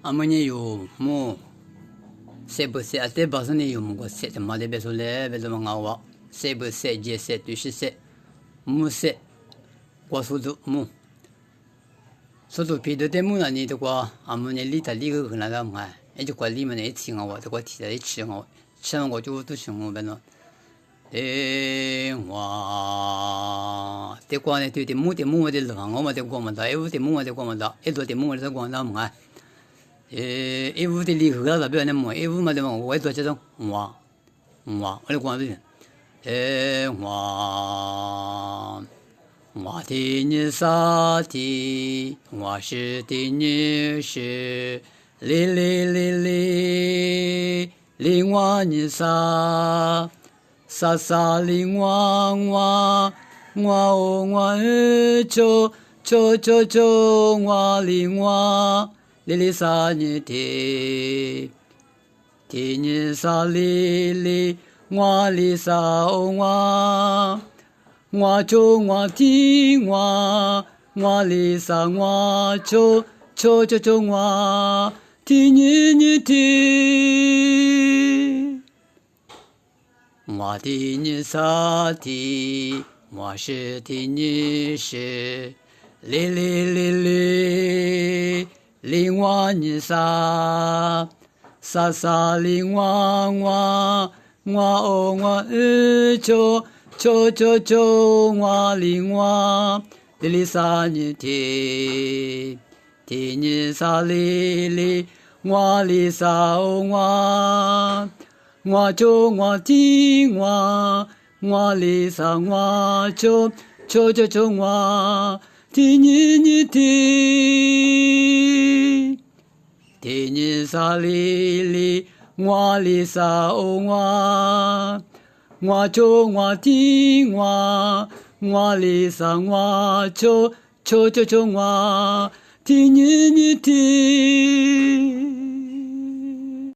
아무니 요뭐 세부세 아때 바스니 요뭐 세트 마데 베솔레 베도망아와 세부세 제세 두시세 무세 과수도 무 소도 비도데 무나니도과 아무니 리타 리그 그나다 마 이제 관리면 에팅하고 더 티다 치고 치는 거 저도 신고 배너 와 대관에 되게 무대 무대를 방어마대 고만다 에우대 무대 고만다 에도대 무대 고만다 마 에우대 리그가 변해 뭐 에우마대 뭐 왜도 저정 와 얼굴 관리我的你萨提，我是的你是，哩哩哩哩，哩我你萨，萨萨哩我，我就我哩我，哩哩萨你提，提你萨哩哩，我哩萨我。我就我听我里上我就我听你听，我的你萨提，我是的你是，哩哩哩哩，哩我你萨，萨萨哩我就我哩我，哩哩萨你提，提你萨哩哩，我哩萨我就我听我哩萨我就我，提你听，提你萨哩哩，我哩萨我就我听我哩萨我就我听你听。